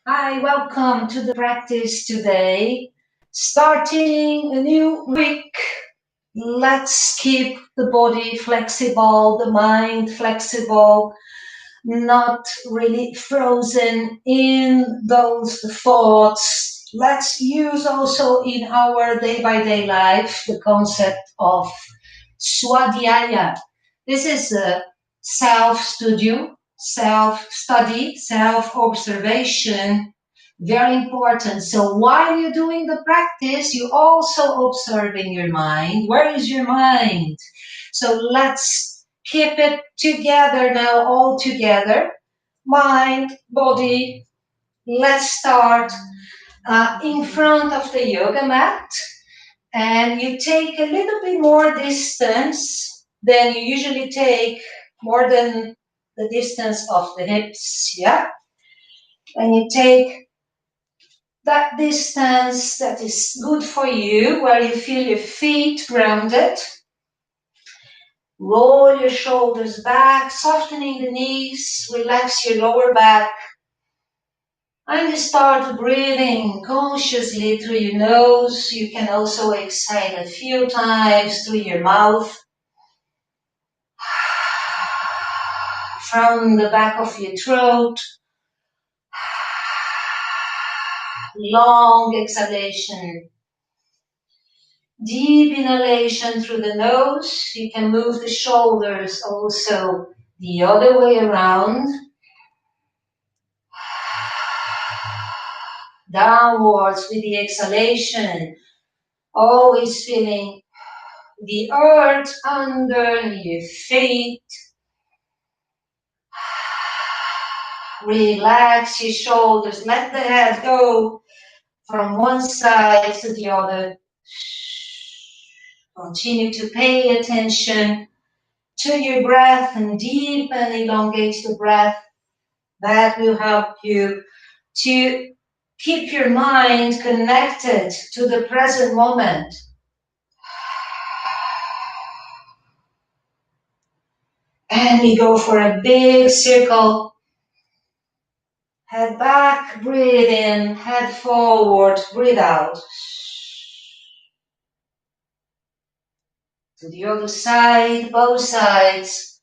Hi, welcome to the practice today. Starting a new week, let's keep the body flexible, the mind flexible, not really frozen in those thoughts. Let's use also in our day by day life the concept of swadhyaya. This is a self studio, self study, self observation. Very important. So while you're doing the practice, you also observing your mind. Where is your mind? So let's keep it together now, all together. Mind, body. Let's start in front of the yoga mat. And you take a little bit more distance than you usually take, more than the distance of the hips. Yeah. And you take that distance that is good for you, where you feel your feet grounded. Roll your shoulders back, softening the knees, relax your lower back. And you start breathing consciously through your nose. You can also exhale a few times through your mouth. From the back of your throat. Long exhalation. Deep inhalation through the nose. You can move the shoulders also the other way around. Downwards with the exhalation. Always feeling the earth under your feet. Relax your shoulders. Let the head go from one side to the other. Continue to pay attention to your breath and deepen and elongate the breath. That will help you to keep your mind connected to the present moment. And we go for a big circle. Head back, breathe in, head forward, breathe out. To the other side, both sides.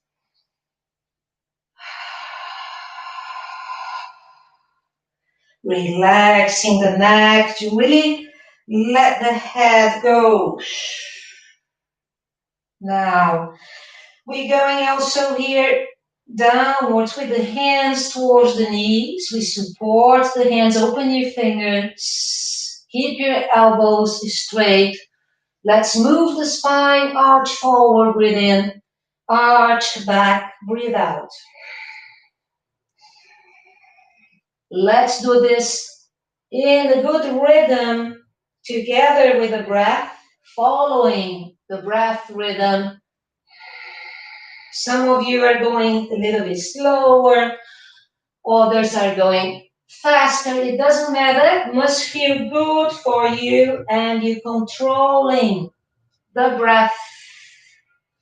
Relaxing the neck to really let the head go. Now, we're going also here downwards with the hands towards the knees. We support the hands, open your fingers, keep your elbows straight. Let's move the spine, arch forward, breathe in, arch back, breathe out. Let's do this in a good rhythm together with the breath, following the breath rhythm. Some of you are going a little bit slower, others are going faster. It doesn't matter. It must feel good for you, and you controlling the breath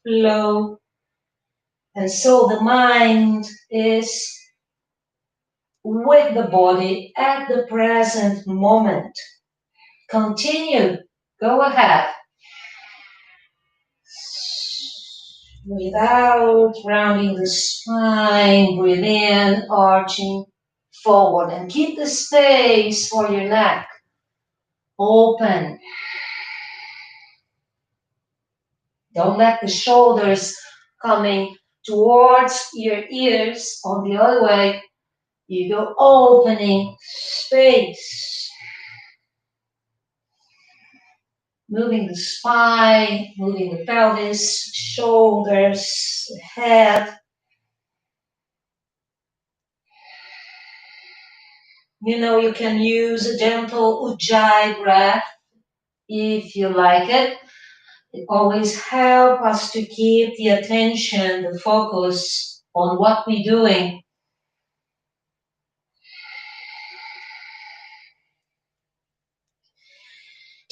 flow. And so the mind is with the body at the present moment. Continue. Go ahead. Breathe out, rounding the spine. Breathe in, arching forward. And keep the space for your neck open. Don't let the shoulders coming towards your ears on the other way. You go opening space. Moving the spine, moving the pelvis, shoulders, head. You know, you can use a gentle ujjayi breath if you like it. It always helps us to keep the attention, the focus on what we're doing.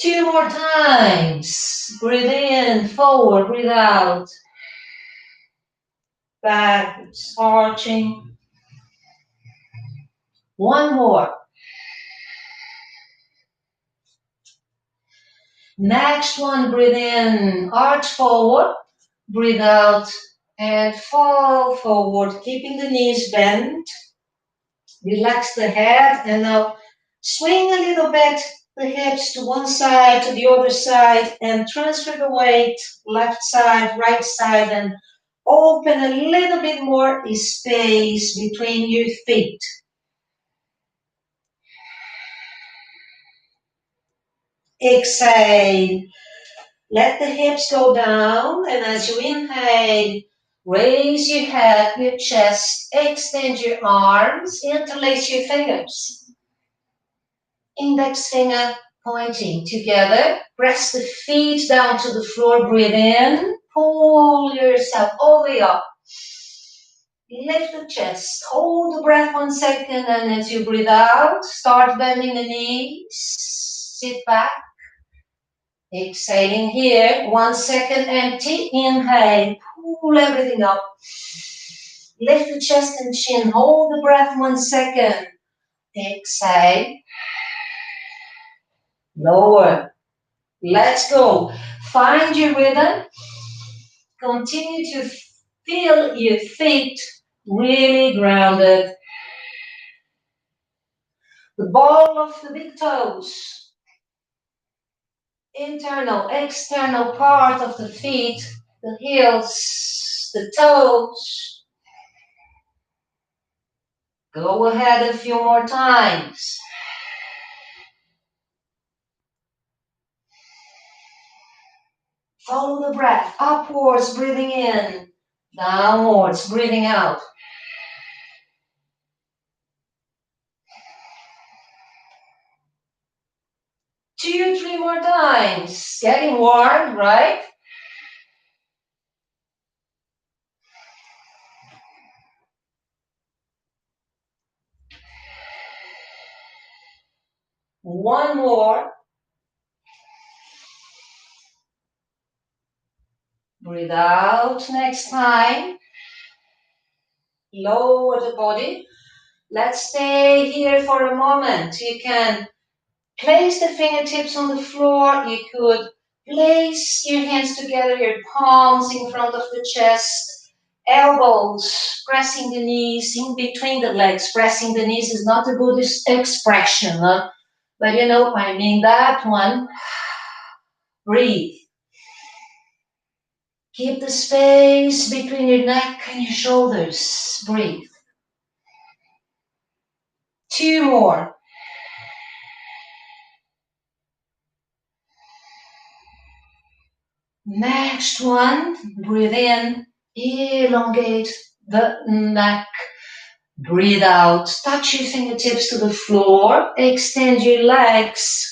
Two more times. Breathe in, forward, breathe out. Backwards, arching. One more. Next one, breathe in, arch forward, breathe out, and fall forward, keeping the knees bent. Relax the head, and now swing a little bit the hips to one side, to the other side, and transfer the weight, left side, right side, and open a little bit more space between your feet. Exhale. Let the hips go down, and as you inhale, raise your head, your chest, extend your arms, interlace your fingers. Index finger pointing together. Press the feet down to the floor. Breathe in. Pull yourself all the way up. Lift the chest. Hold the breath 1 second, and as you breathe out, start bending the knees. Sit back. Exhaling here. 1 second empty. Inhale. Pull everything up. Lift the chest and chin. Hold the breath 1 second. Exhale. Lower. Let's go. Find your rhythm. Continue to feel your feet really grounded. The ball of the big toes. Internal, external part of the feet. The heels, the toes. Go ahead a few more times. Follow the breath. Upwards, breathing in. Downwards, breathing out. 2, 3 more times. Getting warm, right? One more. Breathe out next time. Lower the body. Let's stay here for a moment. You can place the fingertips on the floor. You could place your hands together, your palms in front of the chest, elbows pressing the knees in between the legs. Pressing the knees is not a Buddhist expression, but you know, I mean that one. Breathe. Keep the space between your neck and your shoulders. Breathe. 2 more. Next one, breathe in, elongate the neck. Breathe out, touch your fingertips to the floor, extend your legs.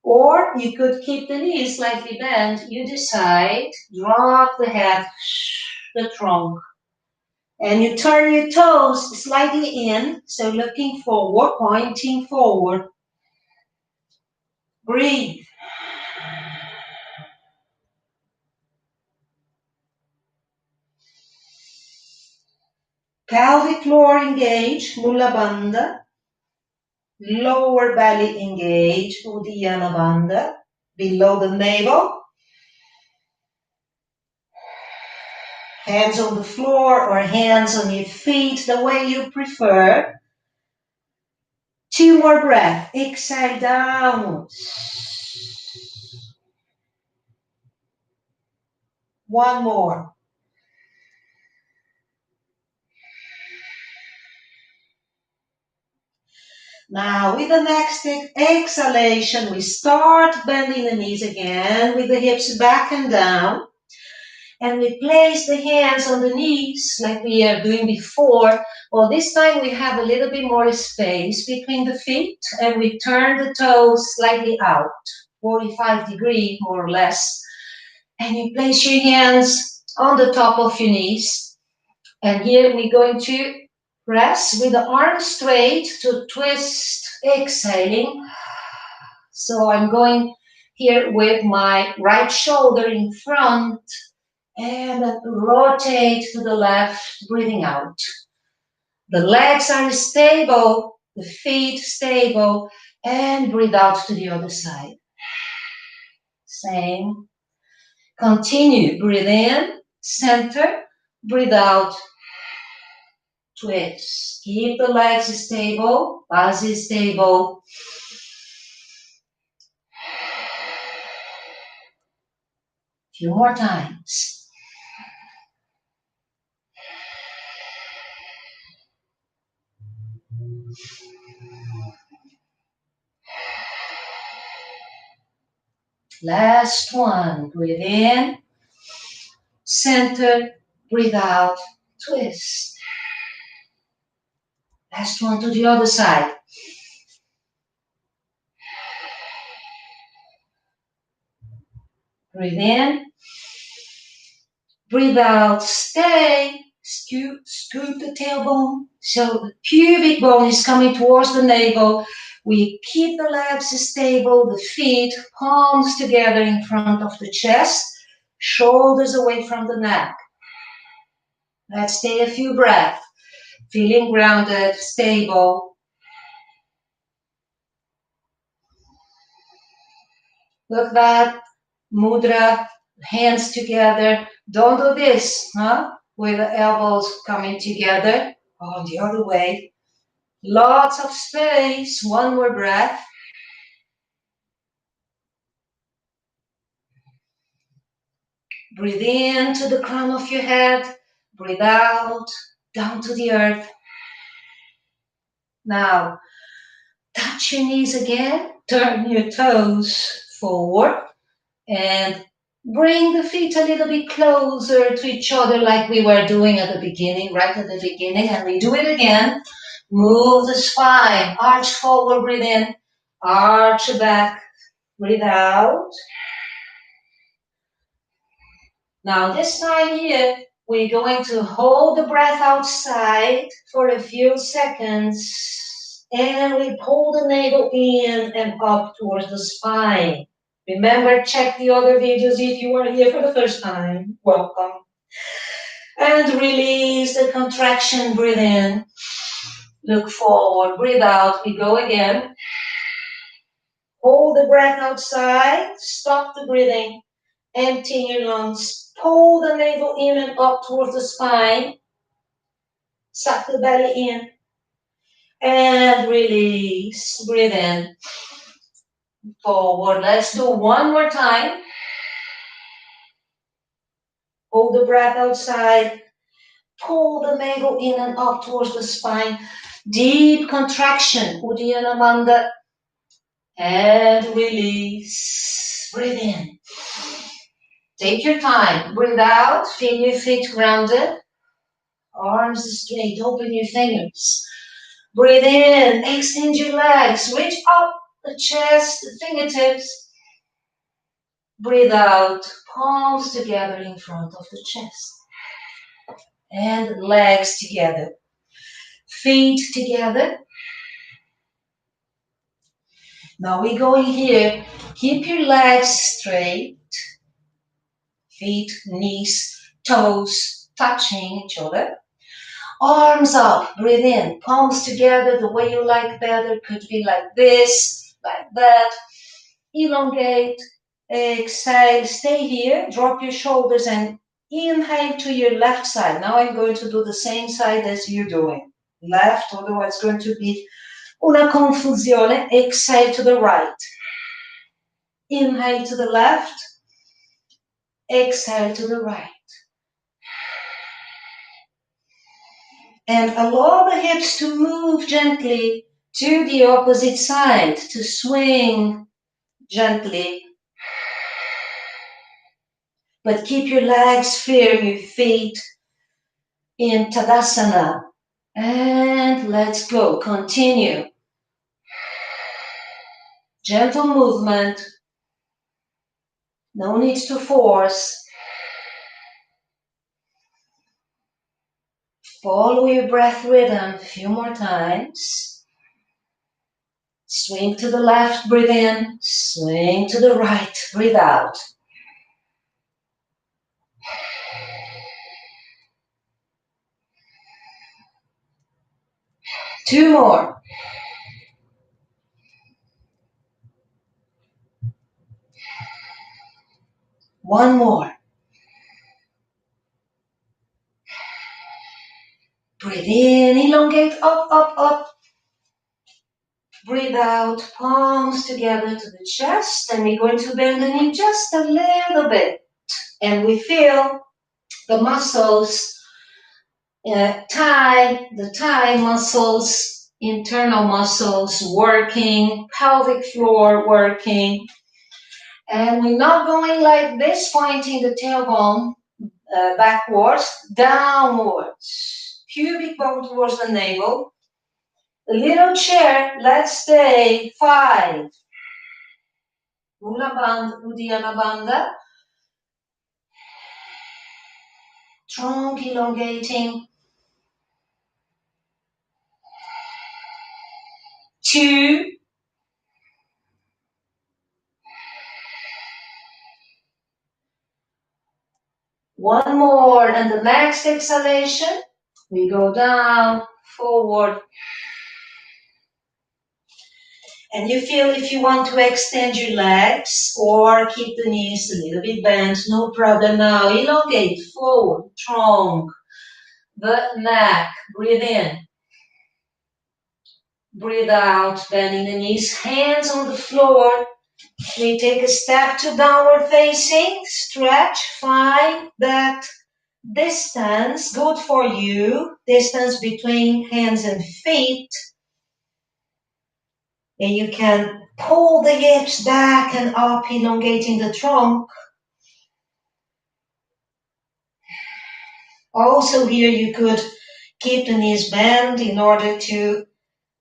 Or you could keep the knees slightly bent. You decide, drop the head, the trunk. And you turn your toes slightly in, so looking forward, pointing forward. Breathe. Pelvic floor engage, Mula Bandha. Lower belly engage, Uddiyana Bandha. Below the navel. Hands on the floor or hands on your feet, the way you prefer. 2 more breaths. Exhale downwards. 1 more. Now, with the next exhalation, we start bending the knees again with the hips back and down. And we place the hands on the knees like we are doing before. Well, this time we have a little bit more space between the feet, and we turn the toes slightly out, 45 degrees more or less. And you place your hands on the top of your knees. And here we're going to press with the arms straight to twist, exhaling. So I'm going here with my right shoulder in front and rotate to the left, breathing out. The legs are stable, the feet stable, and breathe out to the other side. Same. Continue. Breathe in, center, breathe out, twist. Keep the legs stable, body stable. Few more times. Last one. Breathe in, center, breathe out, twist. Last one to the other side. Breathe in, breathe out, stay. Scoop the tailbone. So the pubic bone is coming towards the navel. We keep the legs stable, the feet, palms together in front of the chest, shoulders away from the neck. Let's take a few breaths, feeling grounded, stable. Look that, mudra, hands together. Don't do this, with the elbows coming together. Oh, the other way. Lots of space. One more breath. Breathe in to the crown of your head. Breathe out, down to the earth. Now, touch your knees again. Turn your toes forward. And bring the feet a little bit closer to each other like we were doing at the beginning, right at the beginning. And we do it again. Move the spine. Arch forward, breathe in. Arch back, breathe out. Now this time here, we're going to hold the breath outside for a few seconds. And we pull the navel in and up towards the spine. Remember, check the other videos if you are here for the first time. Welcome. And release the contraction. Breathe in. Look forward. Breathe out. We go again. Hold the breath outside. Stop the breathing. Empty your lungs. Pull the navel in and up towards the spine. Suck the belly in. And release. Breathe in. Forward. Let's do one more time. Hold the breath outside. Pull the navel in and up towards the spine. Deep contraction. Uddiyana Bandha. And release. Breathe in. Take your time. Breathe out. Feel your feet grounded. Arms straight. Open your fingers. Breathe in. Extend your legs. Reach up the chest, the fingertips. Breathe out. Palms together in front of the chest. And legs together. Feet together. Now we're going here. Keep your legs straight. Feet, knees, toes touching each other. Arms up. Breathe in. Palms together the way you like better. Could be like this, like that. Elongate. Exhale. Stay here. Drop your shoulders and inhale to your left side. Now I'm going to do the same side as you're doing. Left, otherwise it's going to be una confusione. Exhale to the right. Inhale to the left. Exhale to the right. And allow the hips to move gently to the opposite side, to swing gently. But keep your legs firm, your feet in Tadasana. And let's go. Continue. Gentle movement. No need to force. Follow your breath rhythm a few more times. Swing to the left, breathe in. Swing to the right, breathe out. Two more. One more. Breathe in, elongate, up, up, up. Breathe out, palms together to the chest, and we're going to bend the knee just a little bit. And we feel the muscles, the thigh muscles, internal muscles working, pelvic floor working. And we're not going like this, pointing the tailbone backwards, downwards. Pubic bone towards the navel. A little chair, let's stay 5. Uddiyana Bandha. Trunk elongating. 2. One more, and the next exhalation, we go down, forward. And you feel if you want to extend your legs or keep the knees a little bit bent, no problem now. Elongate, forward, trunk, the neck, breathe in. Breathe out, bending the knees, hands on the floor. We take a step to downward facing, stretch, find that distance, good for you, distance between hands and feet. And you can pull the hips back and up, elongating the trunk. Also here you could keep the knees bent in order to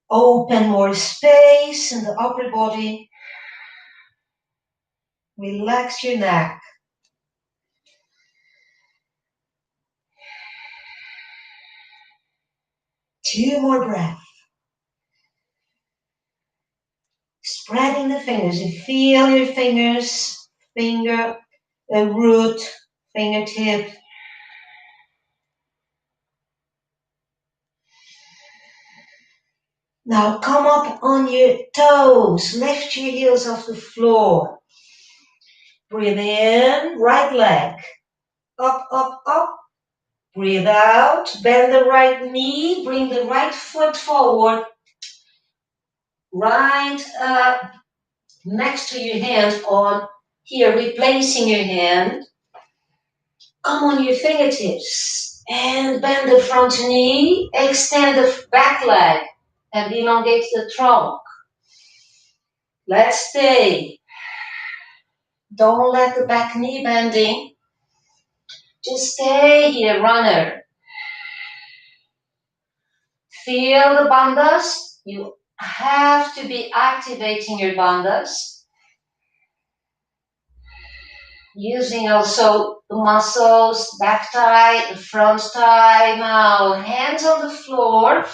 open more space in the upper body. Relax your neck. Two more breaths. Spreading the fingers. You feel your fingers, root, fingertip. Now come up on your toes. Lift your heels off the floor. Breathe in, right leg. Up, up, up. Breathe out. Bend the right knee. Bring the right foot forward. Right next to your hand on here, replacing your hand. Come on your fingertips and bend the front knee. Extend the back leg and elongate the trunk. Let's stay. Don't let the back knee bending. Just stay here, runner. Feel the bandhas. You have to be activating your bandhas. Using also the muscles, back thigh, the front thigh. Now, hands on the floor.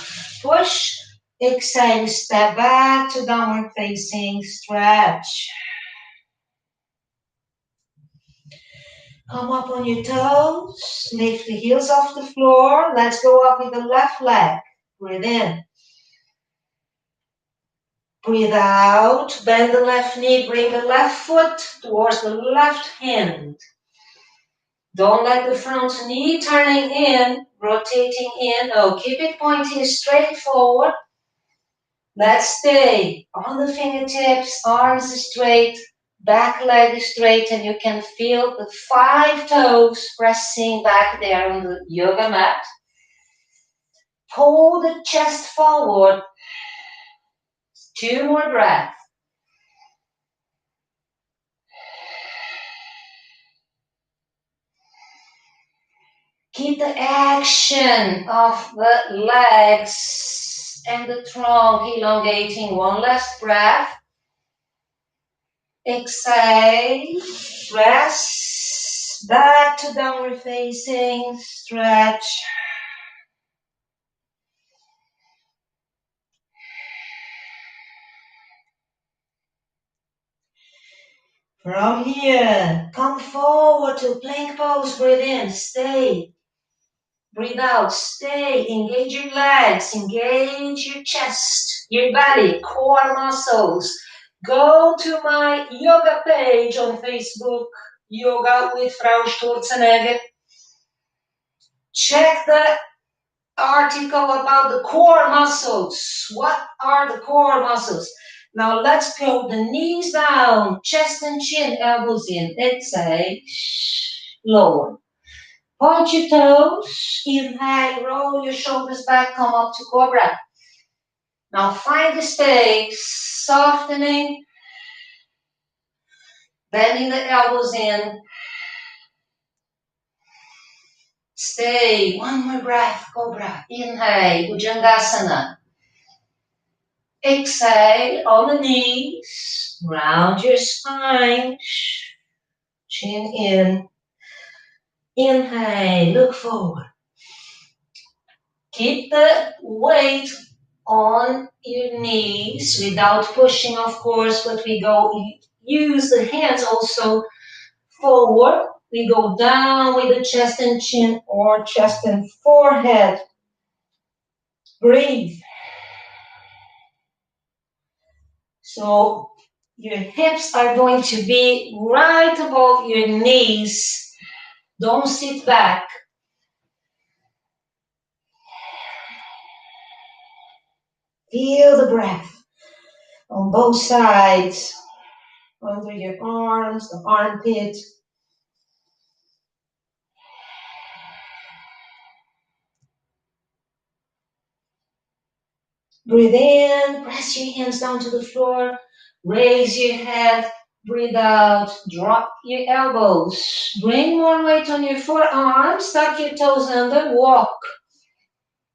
Push. Exhale, step back to downward facing, stretch. Come up on your toes, lift the heels off the floor. Let's go up with the left leg. Breathe in. Breathe out, bend the left knee, bring the left foot towards the left hand. Don't let the front knee turning in, rotating in. Oh, keep it pointing straight forward. Let's stay on the fingertips, arms straight, back leg straight, and you can feel the 5 toes pressing back there on the yoga mat. Pull the chest forward. 2 more breaths. Keep the action of the legs and the trunk elongating. One last breath. Exhale, press back to downward facing, stretch. From here, come forward to plank pose, breathe in, stay. Breathe out, stay, engage your legs, engage your chest, your body, core muscles. Go to my yoga page on Facebook. yoga with Frau Sturzenegger. Check the article about the core muscles. What are the core muscles? Now let's go the knees down, chest and chin, elbows in. Exhale, lower. Point your toes, inhale, roll your shoulders back, come up to cobra. Now find the space, softening, bending the elbows in. Stay, one more breath, cobra. Inhale, Bhujangasana. Exhale on the knees, round your spine, chin in. Inhale, look forward. Keep the weight on your knees without pushing, of course, but we go, use the hands also forward. We go down with the chest and chin or chest and forehead. Breathe. So your hips are going to be right above your knees. Don't sit back. Feel the breath on both sides, under your arms, the armpit. Breathe in, press your hands down to the floor, raise your head, breathe out, drop your elbows. Bring more weight on your forearms, tuck your toes under, walk.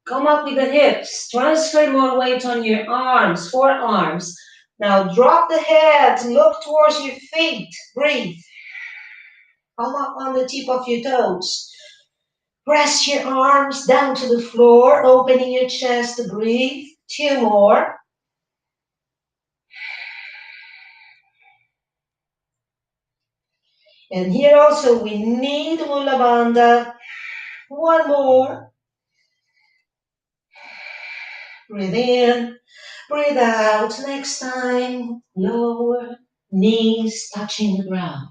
Come up with the hips, transfer more weight on your arms, forearms. Now drop the head, look towards your feet, breathe. Come up on the tip of your toes. Press your arms down to the floor, opening your chest to breathe. 2 more. And here also we need Mula Bandha. 1 more. Breathe in, breathe out. Next time, lower knees touching the ground.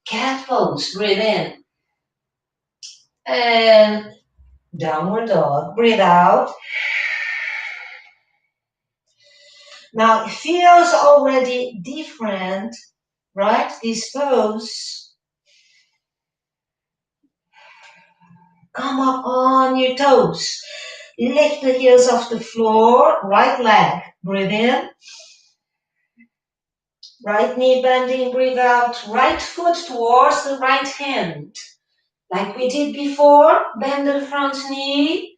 Cat pose, breathe in. And downward dog, breathe out. Now it feels already different, right? This pose. Come up on your toes. Lift the heels off the floor, right leg, breathe in. Right knee bending, breathe out. Right foot towards the right hand. Like we did before, bend the front knee.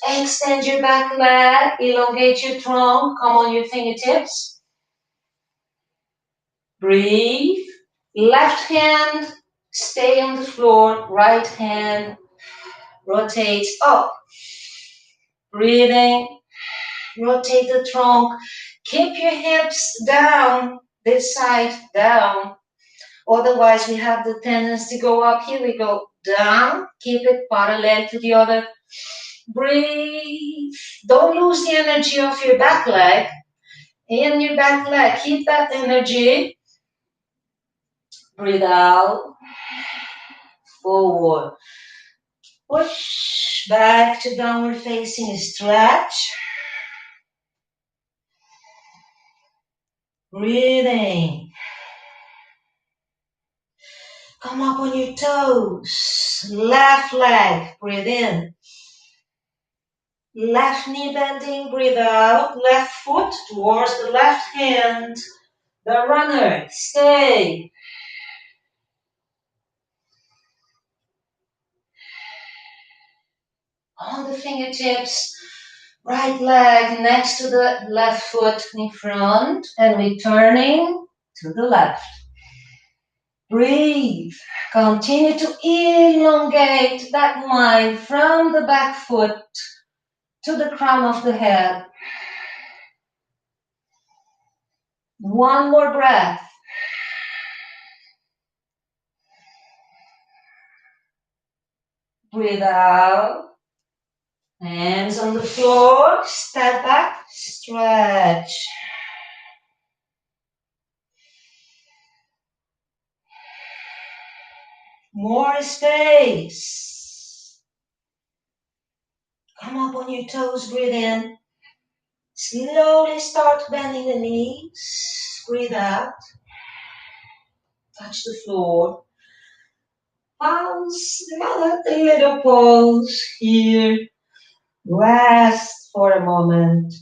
Extend your back leg, elongate your trunk, come on your fingertips. Breathe. Left hand, stay on the floor. Right hand, rotate up. Breathing. Rotate the trunk. Keep your hips down, this side down. Otherwise, we have the tendency to go up. Here we go, down. Keep it parallel to the other. Breathe. Don't lose the energy of your back leg. In your back leg, keep that energy. Breathe out. Forward. Push back to downward facing stretch. Breathing. Come up on your toes. Left leg, breathe in. Left knee bending, breathe out. Left foot towards the left hand. The runner, stay. On the fingertips, right leg next to the left foot in front, and we're turning to the left. Breathe. Continue to elongate that line from the back foot to the crown of the head. 1 more breath. Breathe out. Hands on the floor. Step back. Stretch. More space. Come up on your toes, breathe in. Slowly start bending the knees. Breathe out. Touch the floor. Pulse, another little pulse here. Rest for a moment.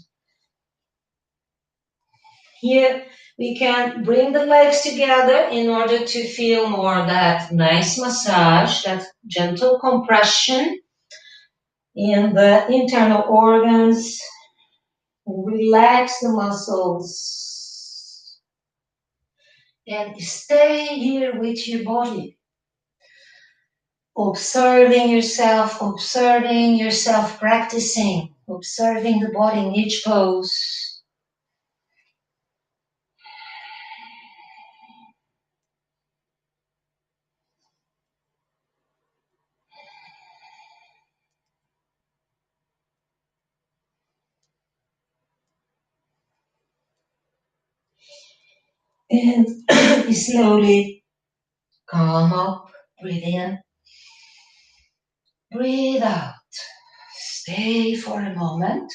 Here we can bring the legs together in order to feel more that nice massage, that gentle compression in the internal organs. Relax the muscles and stay here with your body. Observing yourself practicing, observing the body in each pose. And slowly come up, breathe in, breathe out. Stay for a moment,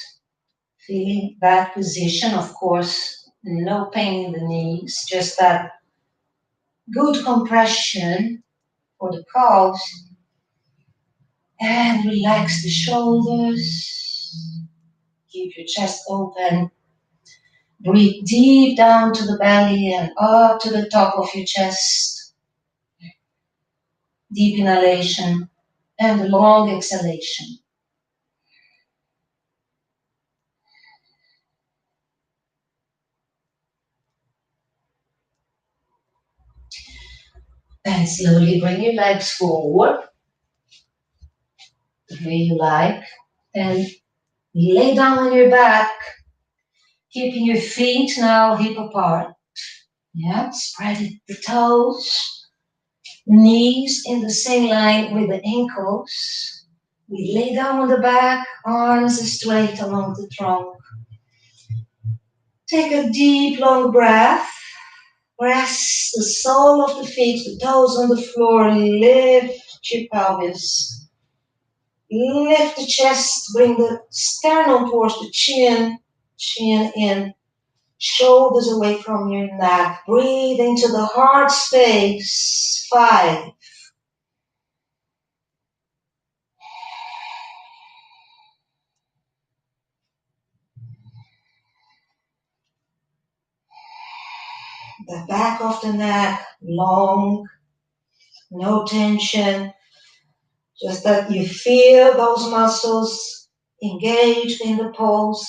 feeling that position. Of course, no pain in the knees, just that good compression for the calves. And relax the shoulders. Keep your chest open. Breathe deep down to the belly and up to the top of your chest. Deep inhalation and long exhalation. And slowly bring your legs forward, the way you like. And lay down on your back, keeping your feet now hip apart. Yeah, spread the toes, knees in the same line with the ankles. We lay down on the back, arms straight along the trunk. Take a deep, long breath. Press the sole of the feet, the toes on the floor. Lift your pelvis. Lift the chest. Bring the sternum towards the chin. Chin in. Shoulders away from your neck. Breathe into the heart space. 5. The back of the neck, long, no tension. Just that you feel those muscles engaged in the pose.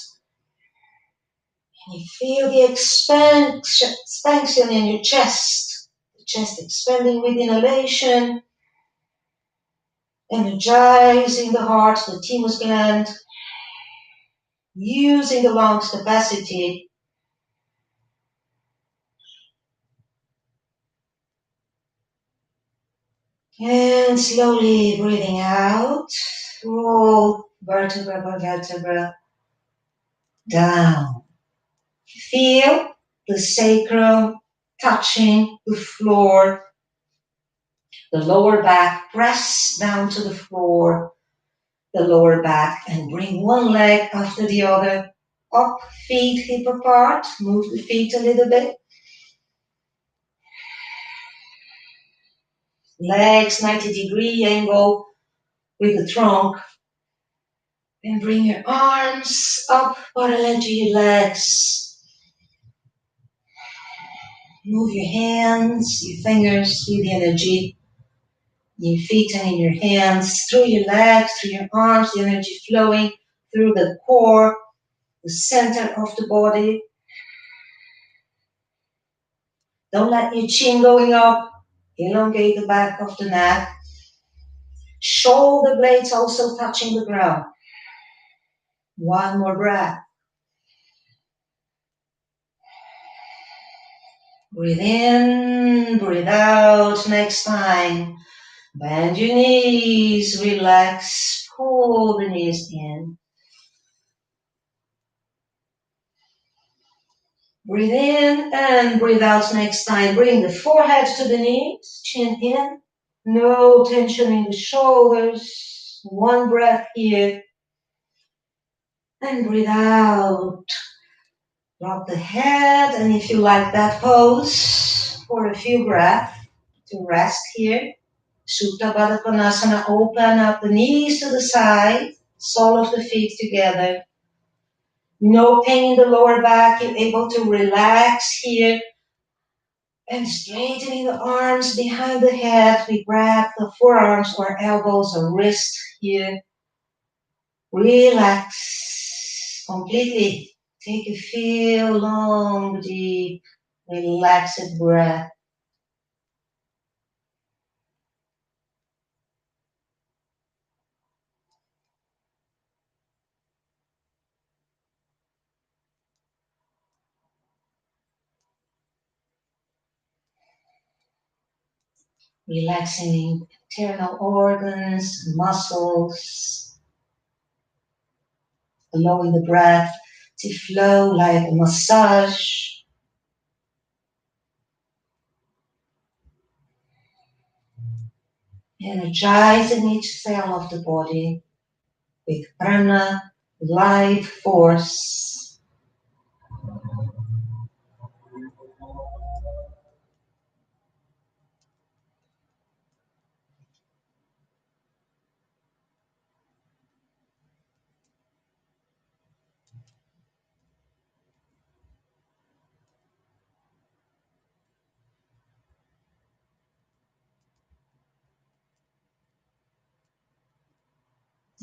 And you feel the expansion in your chest. The chest expanding with inhalation. Energizing the heart, the thymus gland. Using the lungs capacity. And slowly breathing out. Roll vertebra by vertebra down. Feel the sacrum touching the floor. The lower back, press down to the floor. The lower back, and bring one leg after the other up, feet hip apart. Move the feet a little bit. Legs 90-degree angle with the trunk. And bring your arms up parallel to your legs. Move your hands, your fingers, feel the energy in your feet and in your hands, through your legs, through your arms, the energy flowing through the core, the center of the body. Don't let your chin going up. Elongate the back of the neck. Shoulder blades also touching the ground. One more breath. Breathe in, breathe out. Next time. Bend your knees, relax, pull the knees in. Breathe in and breathe out next time. Bring the forehead to the knees, chin in. No tension in the shoulders. One breath here. And breathe out. Drop the head. And if you like that pose for a few breaths to rest here. Supta Baddha Konasana. Open up the knees to the side. Sole of the feet together. No pain in the lower back. You're able to relax here. And straightening the arms behind the head. We grab the forearms or elbows or wrists here. Relax completely. Take a feel long, deep, relaxed breath. Relaxing internal organs, muscles, allowing the breath to flow like a massage. Energizing each cell of the body with prana, life force.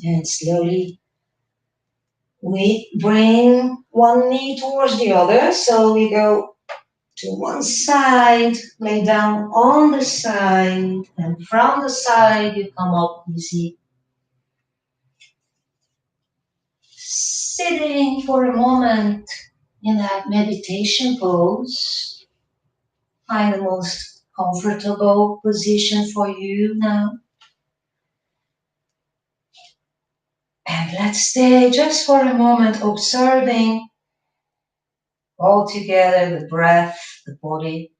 And slowly we bring one knee towards the other. So we go to one side, lay down on the side, and from the side you come up easy. Sitting for a moment in that meditation pose. Find the most comfortable position for you now. And let's stay just for a moment observing all together the breath, the body,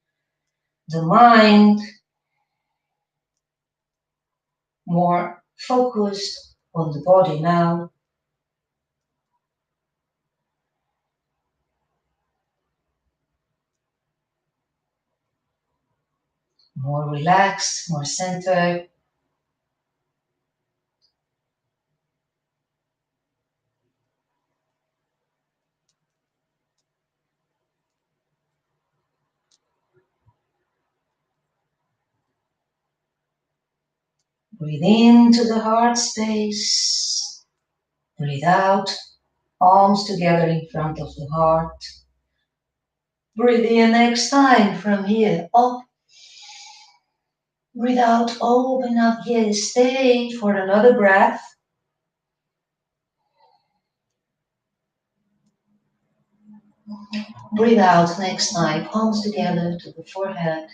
the mind, more focused on the body now. More relaxed, more centered. Breathe into the heart space. Breathe out, palms together in front of the heart. Breathe in next time from here up. Breathe out, open up here. Stay for another breath. Breathe out next time, palms together to the forehead.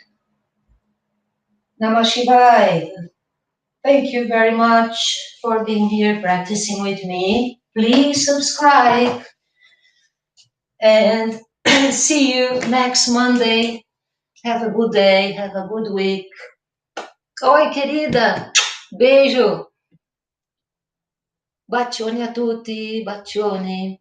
Namah Shivaya. Thank you very much for being here practicing with me. Please subscribe and see you next Monday. Have a good day, have a good week. Oi, querida. Beijo. Bacione a tutti, bacione.